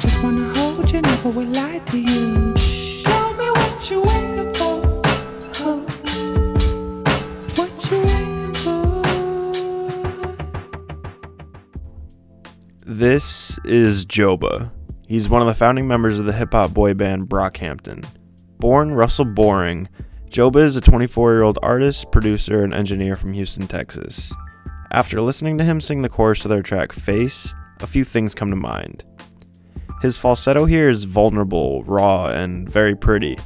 just wanna hold you, never will lie to you. Tell me what you waiting for, huh? What you waiting for? This is Joba. He's one of the founding members of the hip-hop boy band Brockhampton. Born Russell Boring, Joba is a 24-year-old artist, producer, and engineer from Houston, Texas. After listening to him sing the chorus of their track Face, a few things come to mind. His falsetto here is vulnerable, raw, and very pretty.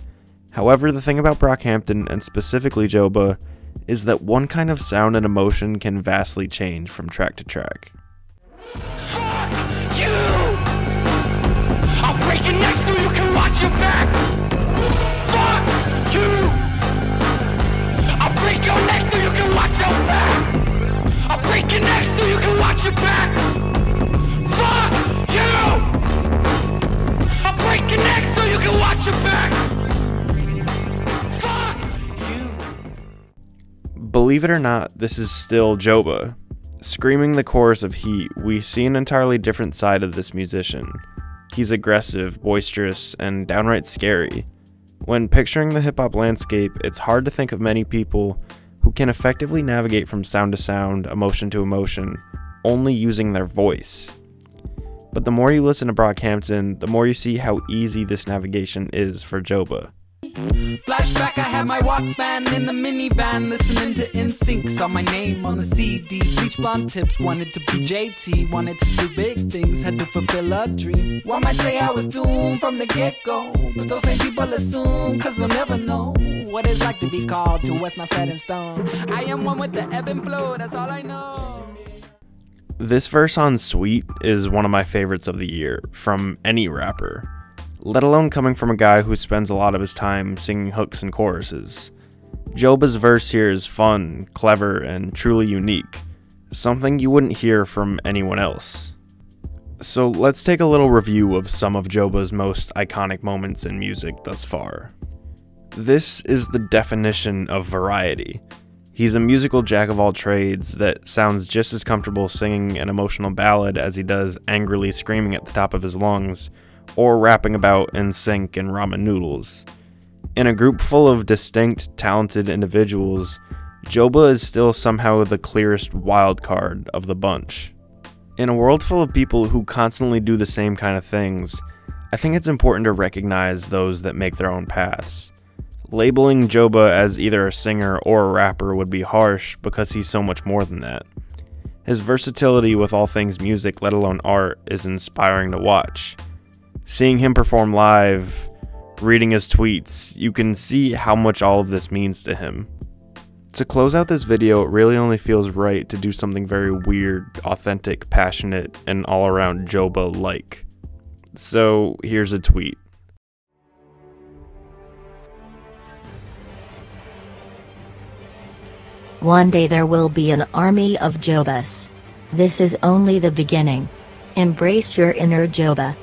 However, the thing about Brockhampton, and specifically Joba, is that one kind of sound and emotion can vastly change from track to track. Fuck you! I'll break your neck so you can watch your back! Fuck you! I'll break your neck so you can watch your back! I'll break your neck so you can watch your back! Fuck you! I'll break your neck so you can watch your back! Fuck you! Believe it or not, this is still Joba. Screaming the chorus of Heat, we see an entirely different side of this musician. He's aggressive, boisterous, and downright scary. When picturing the hip-hop landscape, it's hard to think of many people who can effectively navigate from sound to sound, emotion to emotion, only using their voice. But the more you listen to Brockhampton, the more you see how easy this navigation is for Joba. Flashback, I had my Walkman in the minivan, listening to NSYNC, saw my name on the CD. Bleach blonde tips, wanted to be JT, wanted to do big things, had to fulfill a dream. One might say I was doomed from the get-go, but those same people assume, cause they'll never know what it's like to be called to what's not set in stone. I am one with the ebb and flow, that's all I know. This verse on Sweet is one of my favorites of the year, from any rapper. Let alone coming from a guy who spends a lot of his time singing hooks and choruses. Joba's verse here is fun, clever, and truly unique, something you wouldn't hear from anyone else. So let's take a little review of some of Joba's most iconic moments in music thus far. This is the definition of variety. He's a musical jack of all trades that sounds just as comfortable singing an emotional ballad as he does angrily screaming at the top of his lungs, or rapping about NSYNC and ramen noodles. In a group full of distinct, talented individuals, Joba is still somehow the clearest wild card of the bunch. In a world full of people who constantly do the same kind of things, I think it's important to recognize those that make their own paths. Labeling Joba as either a singer or a rapper would be harsh because he's so much more than that. His versatility with all things music, let alone art, is inspiring to watch. Seeing him perform live, reading his tweets, you can see how much all of this means to him. To close out this video, it really only feels right to do something very weird, authentic, passionate, and all around Joba-like. So here's a tweet. One day there will be an army of Jobas. This is only the beginning. Embrace your inner Joba.